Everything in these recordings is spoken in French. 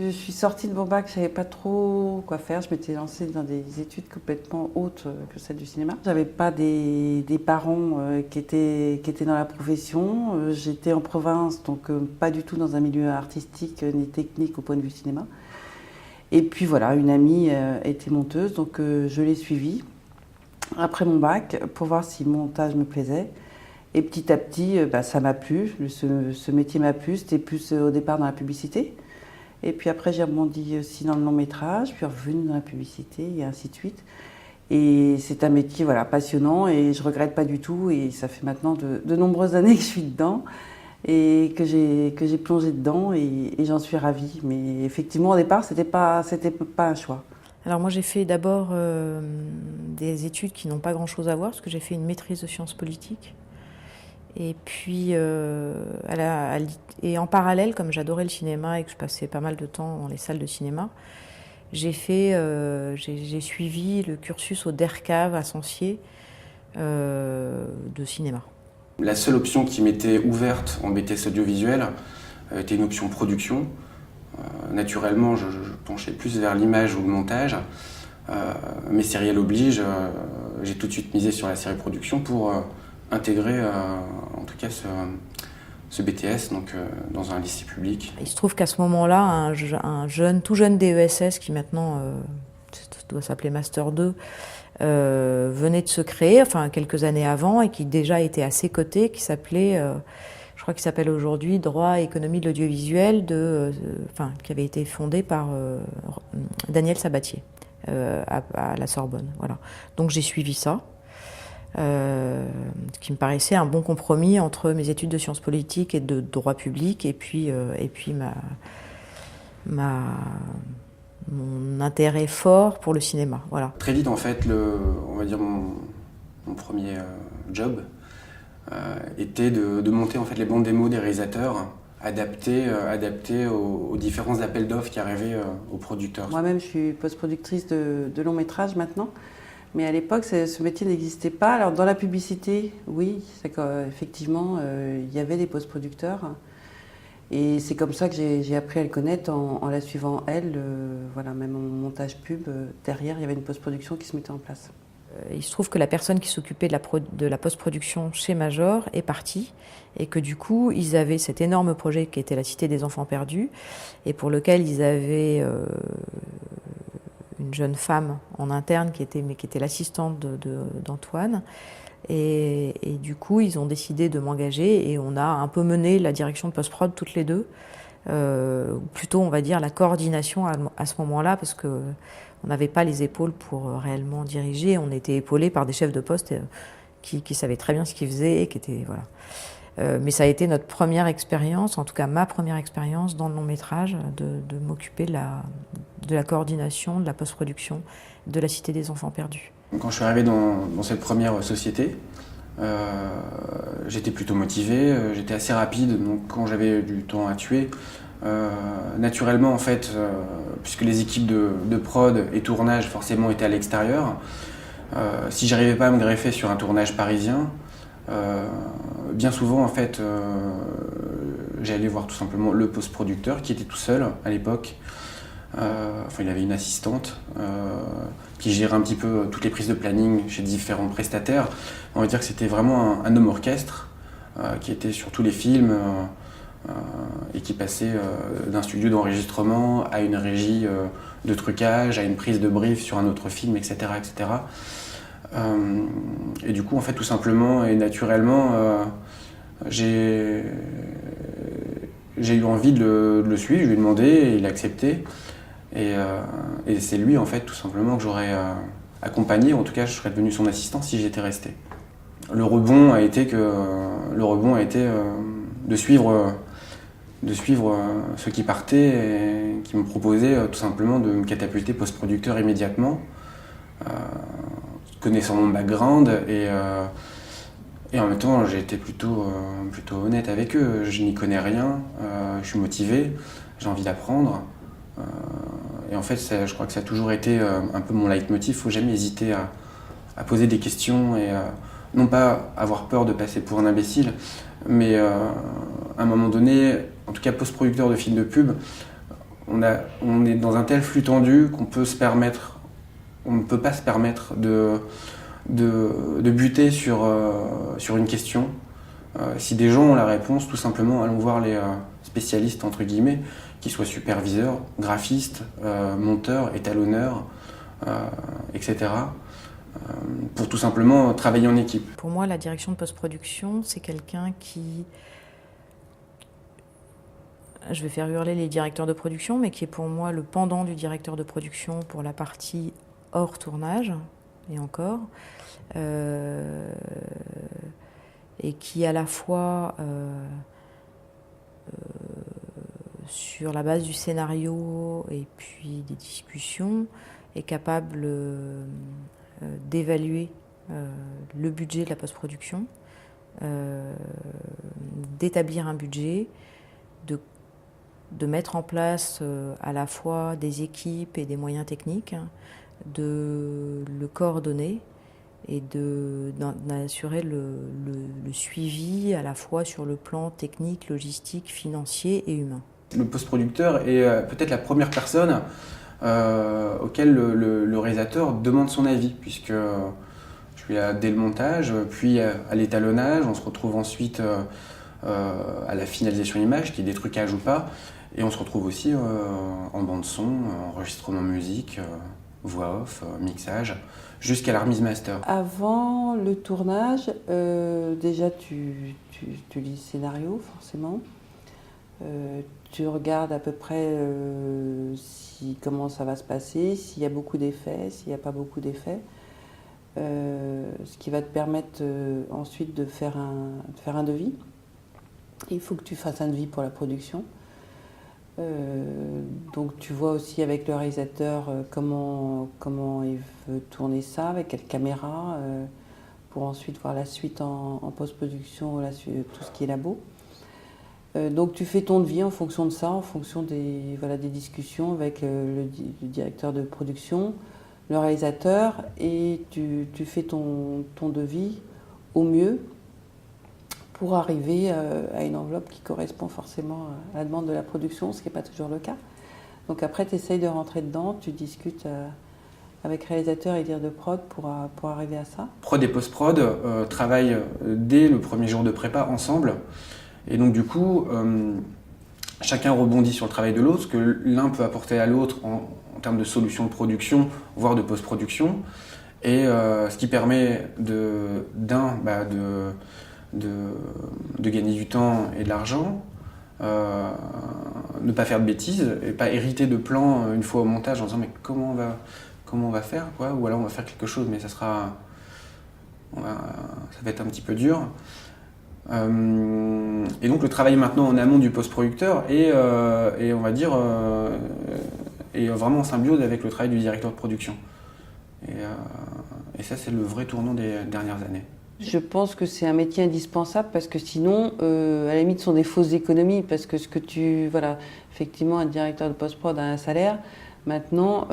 Je suis sortie de mon bac, je savais pas trop quoi faire. Je m'étais lancée dans des études complètement autres que celles du cinéma. J'avais pas des parents qui étaient dans la profession. J'étais en province, donc pas du tout dans un milieu artistique ni technique au point de vue cinéma. Et puis voilà, une amie était monteuse, donc je l'ai suivie après mon bac pour voir si le montage me plaisait. Et petit à petit, ça m'a plu. Ce métier m'a plu. C'était plus au départ dans la publicité. Et puis après, j'ai rebondi aussi dans le long métrage, puis revenu dans la publicité, et ainsi de suite. Et c'est un métier passionnant et je ne regrette pas du tout. Et ça fait maintenant de nombreuses années que je suis dedans et que j'ai plongé dedans et j'en suis ravie. Mais effectivement, au départ, c'était pas un choix. Alors moi, j'ai fait d'abord des études qui n'ont pas grand-chose à voir, parce que j'ai fait une maîtrise de sciences politiques. Et puis, et en parallèle, comme j'adorais le cinéma et que je passais pas mal de temps dans les salles de cinéma, j'ai suivi le cursus au DERCAV à Sancier de cinéma. La seule option qui m'était ouverte en BTS audiovisuel était une option production. Naturellement, je penchais plus vers l'image ou le montage. Mais Serial oblige, j'ai tout de suite misé sur la série production pour intégrer en tout cas ce BTS dans un lycée public. Il se trouve qu'à ce moment-là, un tout jeune DESS qui maintenant doit s'appeler Master 2, venait de se créer, enfin quelques années avant, et qui déjà était à ses côtés, qui s'appelait, je crois qu'il s'appelle aujourd'hui Droit et économie de l'audiovisuel, qui avait été fondé par Daniel Sabatier à la Sorbonne. Voilà. Donc j'ai suivi ça. Ce qui me paraissait un bon compromis entre mes études de sciences politiques et de droit public et puis mon intérêt fort pour le cinéma. Voilà. Très vite, en fait, on va dire mon premier job était de monter en fait les bandes démos des réalisateurs adaptées aux différents appels d'offres qui arrivaient aux producteurs. Moi-même, je suis post-productrice de long métrage maintenant. Mais à l'époque, ce métier n'existait pas. Alors dans la publicité, oui, effectivement, il y avait des post-producteurs. Et c'est comme ça que j'ai appris à le connaître en la suivant elle. Même en montage pub, derrière, il y avait une post-production qui se mettait en place. Il se trouve que la personne qui s'occupait de la post-production chez Major est partie et que du coup, ils avaient cet énorme projet qui était la Cité des Enfants Perdus et pour lequel ils avaient une jeune femme en interne qui était l'assistante d'Antoine. Et du coup, ils ont décidé de m'engager et on a un peu mené la direction de post-prod toutes les deux. Plutôt, on va dire, la coordination à ce moment-là, parce qu'on n'avait pas les épaules pour réellement diriger. On était épaulés par des chefs de poste qui savaient très bien ce qu'ils faisaient et qui étaient, voilà. Mais ça a été notre première expérience, en tout cas ma première expérience dans le long métrage, de m'occuper de la coordination, de la post-production de la Cité des Enfants Perdus. Quand je suis arrivé dans cette première société, j'étais plutôt motivé, j'étais assez rapide, donc quand j'avais du temps à tuer, naturellement en fait, puisque les équipes de prod et tournage forcément étaient à l'extérieur, si j'arrivais pas à me greffer sur un tournage parisien, bien souvent en fait, j'allais voir tout simplement le post-producteur qui était tout seul à l'époque. Il avait une assistante qui gérait un petit peu toutes les prises de planning chez différents prestataires. On va dire que c'était vraiment un homme orchestre qui était sur tous les films et qui passait d'un studio d'enregistrement à une régie de trucage, à une prise de brief sur un autre film, etc. etc. Et du coup, en fait, tout simplement et naturellement, j'ai eu envie de le suivre, je lui ai demandé et il a accepté. Et c'est lui, en fait, tout simplement, que j'aurais accompagné. En tout cas, je serais devenu son assistant si j'étais resté. Le rebond a été de suivre ceux qui partaient et qui me proposaient tout simplement de me catapulter post-producteur immédiatement, connaissant mon background et en même temps, j'ai été plutôt honnête avec eux. Je n'y connais rien, je suis motivé, j'ai envie d'apprendre. Et en fait, je crois que ça a toujours été un peu mon leitmotiv. Il ne faut jamais hésiter à poser des questions et non pas avoir peur de passer pour un imbécile, mais à un moment donné, en tout cas post-producteur de films de pub, on est dans un tel flux tendu qu'on ne peut pas se permettre de buter sur une question. Si des gens ont la réponse, tout simplement, allons voir les spécialistes, entre guillemets, qu'ils soient superviseurs, graphistes, monteurs, étalonneurs, etc., pour tout simplement travailler en équipe. Pour moi, la direction de post-production, c'est quelqu'un qui... Je vais faire hurler les directeurs de production, mais qui est pour moi le pendant du directeur de production pour la partie hors tournage, et encore, et qui à la fois, sur la base du scénario et puis des discussions, est capable d'évaluer le budget de la post-production, d'établir un budget, de mettre en place à la fois des équipes et des moyens techniques, de le coordonner et d'assurer le suivi à la fois sur le plan technique, logistique, financier et humain. Le post-producteur est peut-être la première personne auquel le réalisateur demande son avis, puisque je suis là dès le montage, puis à l'étalonnage, on se retrouve ensuite à la finalisation image, qui est des trucages ou pas, et on se retrouve aussi en bande-son, enregistrement musique, voix off, mixage, jusqu'à la remise master. Avant le tournage, déjà tu lis le scénario forcément. Tu regardes à peu près comment ça va se passer, s'il y a beaucoup d'effets, s'il n'y a pas beaucoup d'effets. Ce qui va te permettre ensuite de faire un devis. Il faut que tu fasses un devis pour la production. Donc tu vois aussi avec le réalisateur comment il veut tourner ça, avec quelle caméra, pour ensuite voir la suite en post-production, tout ce qui est labo. Donc tu fais ton devis en fonction de ça, en fonction des discussions avec le directeur de production, le réalisateur, et tu fais ton devis au mieux pour arriver à une enveloppe qui correspond forcément à la demande de la production, ce qui n'est pas toujours le cas. Donc après, tu essayes de rentrer dedans, tu discutes avec réalisateur et dire de prod pour arriver à ça. Prod et post-prod travaillent dès le premier jour de prépa ensemble. Et donc du coup, chacun rebondit sur le travail de l'autre, ce que l'un peut apporter à l'autre en termes de solutions de production, voire de post-production. Et ce qui permet de gagner du temps et de l'argent, ne pas faire de bêtises et pas hériter de plans une fois au montage en disant mais comment on va faire quoi, ou alors on va faire quelque chose mais ça va être un petit peu dur. Et donc le travail maintenant en amont du post-producteur et on va dire est vraiment en symbiose avec le travail du directeur de production. Et ça c'est le vrai tournant des dernières années. Je pense que c'est un métier indispensable parce que sinon, à la limite, ce sont des fausses économies parce que effectivement, un directeur de post-prod a un salaire. Maintenant,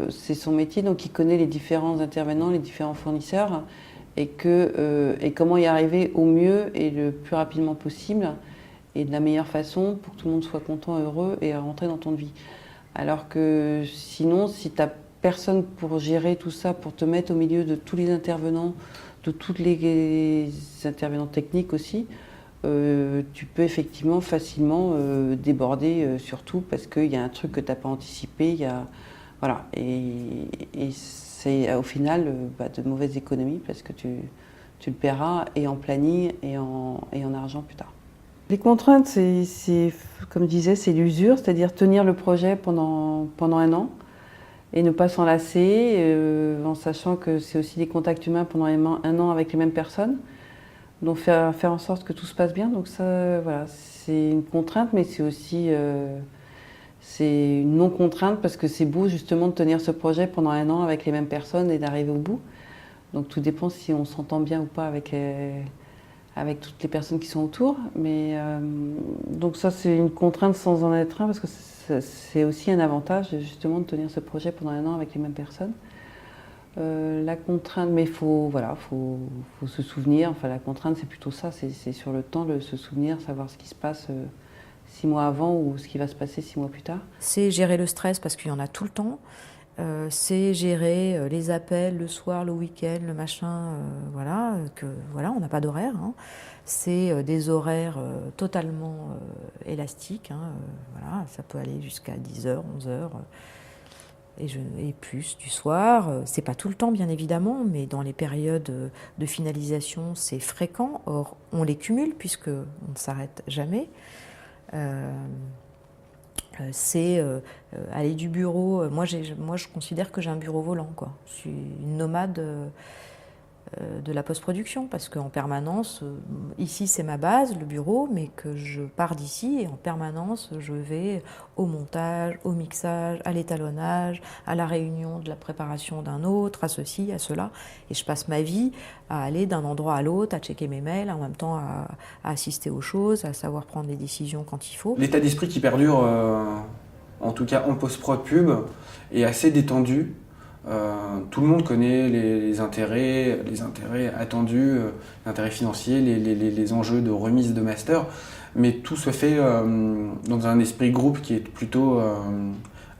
c'est son métier, donc il connaît les différents intervenants, les différents fournisseurs et comment y arriver au mieux et le plus rapidement possible et de la meilleure façon pour que tout le monde soit content, heureux et rentrer dans ton devis. Alors que sinon, si tu n'as personne pour gérer tout ça, pour te mettre au milieu de tous les intervenants, de tous les intervenants techniques aussi, tu peux effectivement facilement déborder sur tout parce qu'il y a un truc que tu n'as pas anticipé. Voilà. Et c'est au final de mauvaises économies parce que tu le paieras et en planning et en argent plus tard. Les contraintes, c'est comme je disais, c'est l'usure, c'est-à-dire tenir le projet pendant un an et ne pas s'en lasser, en sachant que c'est aussi des contacts humains pendant un an avec les mêmes personnes. Donc faire en sorte que tout se passe bien. Donc ça, voilà, c'est une contrainte, mais c'est aussi c'est une non-contrainte parce que c'est beau justement de tenir ce projet pendant un an avec les mêmes personnes et d'arriver au bout. Donc tout dépend si on s'entend bien ou pas avec toutes les personnes qui sont autour. Mais donc ça, c'est une contrainte sans en être un parce que c'est aussi un avantage justement de tenir ce projet pendant un an avec les mêmes personnes. La contrainte, mais faut se souvenir, enfin la contrainte c'est plutôt ça, c'est sur le temps, se souvenir, savoir ce qui se passe 6 mois avant ou ce qui va se passer 6 mois plus tard? C'est gérer le stress parce qu'il y en a tout le temps. C'est gérer les appels le soir, le week-end, le machin, voilà, on n'a pas d'horaire. Hein. C'est des horaires totalement élastiques. Hein, voilà, ça peut aller jusqu'à 10h, 11h et plus du soir. C'est pas tout le temps, bien évidemment, mais dans les périodes de finalisation, c'est fréquent. Or, on les cumule puisque on ne s'arrête jamais. C'est aller du bureau. Moi, je considère que j'ai un bureau volant, quoi. Je suis une nomade de la post-production parce qu'en permanence, ici c'est ma base, le bureau, mais que je pars d'ici et en permanence je vais au montage, au mixage, à l'étalonnage, à la réunion de la préparation d'un autre, à ceci, à cela. Et je passe ma vie à aller d'un endroit à l'autre, à checker mes mails, en même temps à assister aux choses, à savoir prendre les décisions quand il faut. L'état d'esprit qui perdure, en tout cas en post-prod pub, est assez détendu. Tout le monde connaît les intérêts attendus, les intérêts financiers, les enjeux de remise de master, mais tout se fait dans un esprit groupe qui est plutôt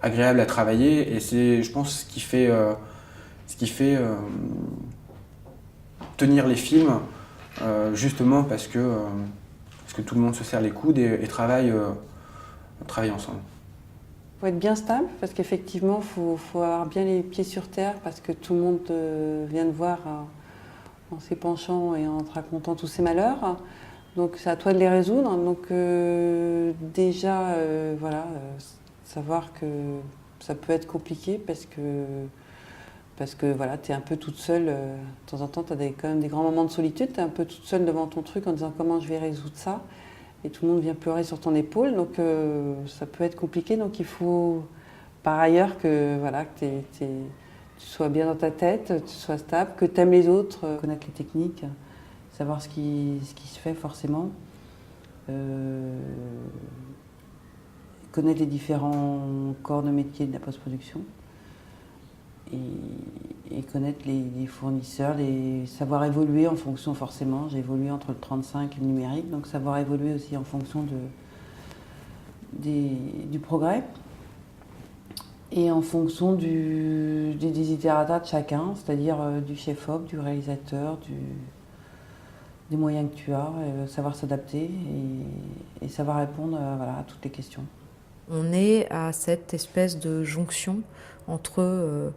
agréable à travailler et c'est, je pense, ce qui fait tenir les films, justement parce que tout le monde se serre les coudes et travaille ensemble. Il faut être bien stable parce qu'effectivement, il faut avoir bien les pieds sur terre parce que tout le monde vient te voir en s'épanchant et en te racontant tous ses malheurs. Donc c'est à toi de les résoudre. Donc déjà, savoir que ça peut être compliqué parce que voilà, tu es un peu toute seule. De temps en temps, tu as quand même des grands moments de solitude. Tu es un peu toute seule devant ton truc en disant comment je vais résoudre ça. Et tout le monde vient pleurer sur ton épaule, donc ça peut être compliqué. Donc il faut, par ailleurs, que tu sois bien dans ta tête, tu sois stable, que tu aimes les autres, connaître les techniques, savoir ce qui se fait forcément, connaître les différents corps de métier de la post-production et connaître les fournisseurs, savoir évoluer en fonction forcément. J'ai évolué entre le 35 et le numérique, donc savoir évoluer aussi en fonction du progrès et en fonction des desiderata de chacun, c'est-à-dire du chef-op, du réalisateur, des moyens que tu as, savoir s'adapter et savoir répondre à toutes les questions. On est à cette espèce de jonction entre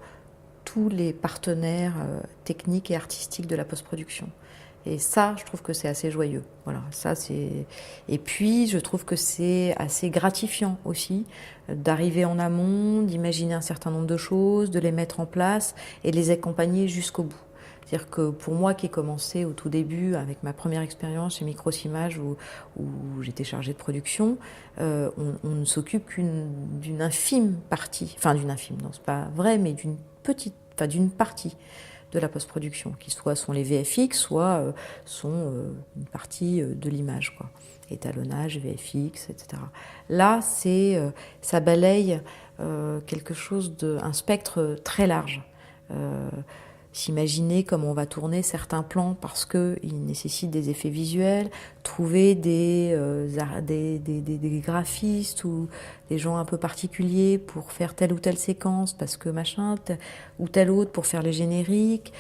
tous les partenaires techniques et artistiques de la post-production. Et ça, je trouve que c'est assez joyeux. Voilà, ça c'est. Et puis, je trouve que c'est assez gratifiant aussi d'arriver en amont, d'imaginer un certain nombre de choses, de les mettre en place et de les accompagner jusqu'au bout. C'est-à-dire que pour moi qui ai commencé au tout début avec ma première expérience chez Microsimage où j'étais chargée de production, on ne s'occupe d'une infime partie, enfin d'une infime, non c'est pas vrai, mais d'une partie de la post-production, qui soit sont les VFX, soit sont une partie de l'image, quoi. Étalonnage, VFX, etc. Là, ça balaye quelque chose un spectre très large. S'imaginer comment on va tourner certains plans parce qu'ils nécessitent des effets visuels, trouver des graphistes ou des gens un peu particuliers pour faire telle ou telle séquence parce que machin, ou telle autre pour faire les génériques.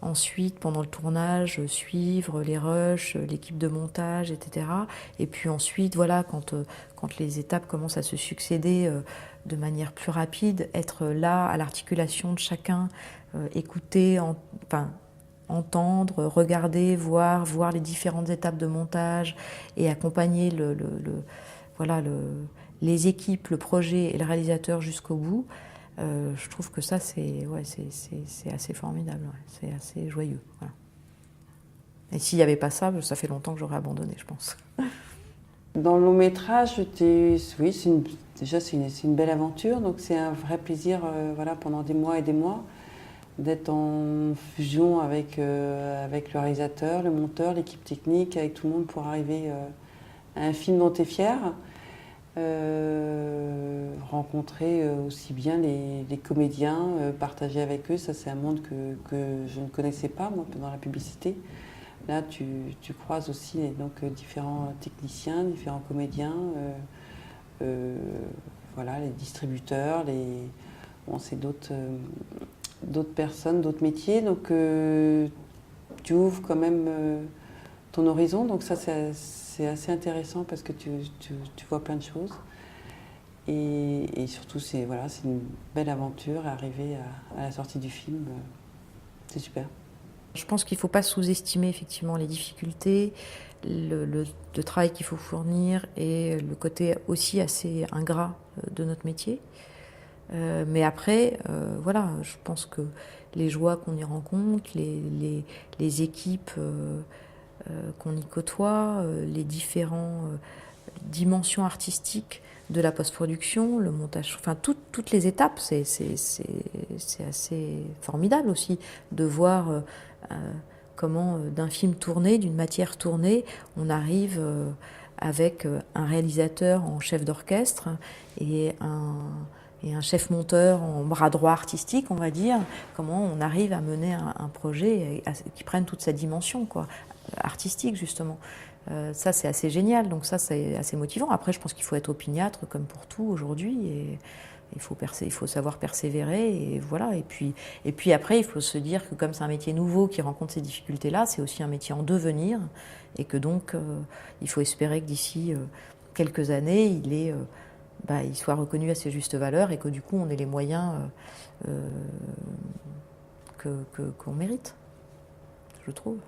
Ensuite, pendant le tournage, suivre les rushs, l'équipe de montage, etc. Et puis ensuite, voilà, quand les étapes commencent à se succéder de manière plus rapide, être là à l'articulation de chacun, écouter, entendre, regarder, voir les différentes étapes de montage et accompagner les équipes, le projet et le réalisateur jusqu'au bout. Je trouve que ça, c'est assez formidable, ouais. C'est assez joyeux. Voilà. Et s'il n'y avait pas ça, ça fait longtemps que j'aurais abandonné, je pense. Dans le long métrage, oui, c'est une belle aventure, donc c'est un vrai plaisir pendant des mois et des mois d'être en fusion avec le réalisateur, le monteur, l'équipe technique, avec tout le monde pour arriver à un film dont tu es fier. Rencontrer aussi bien les comédiens, partager avec eux, ça c'est un monde que je ne connaissais pas moi dans la publicité. là, tu croises aussi donc, différents techniciens, différents comédiens, voilà, les distributeurs, bon, c'est d'autres personnes, d'autres métiers. Donc, tu ouvres quand même ton horizon. Donc ça, c'est assez intéressant parce que tu vois plein de choses. Et surtout, c'est une belle aventure. Arriver à la sortie du film, c'est super. Je pense qu'il ne faut pas sous-estimer effectivement les difficultés, le travail qu'il faut fournir et le côté aussi assez ingrat de notre métier. Mais après, voilà, je pense que les joies qu'on y rencontre, les équipes qu'on y côtoie, les différentes dimensions artistiques de la post-production, le montage, enfin toutes les étapes, c'est assez formidable aussi de voir comment d'un film tourné, d'une matière tournée, on arrive avec un réalisateur en chef d'orchestre et un chef monteur en bras droit artistique, on va dire, comment on arrive à mener un projet qui prenne toute sa dimension, quoi, artistique justement. Ça, c'est assez génial, donc ça, c'est assez motivant. Après, je pense qu'il faut être opiniâtre comme pour tout aujourd'hui, et il faut savoir persévérer, et voilà. Et puis après, il faut se dire que comme c'est un métier nouveau qui rencontre ces difficultés-là, c'est aussi un métier en devenir, et que donc, il faut espérer que d'ici quelques années, il soit reconnu à ses justes valeurs, et que du coup, on ait les moyens qu'on mérite, je trouve.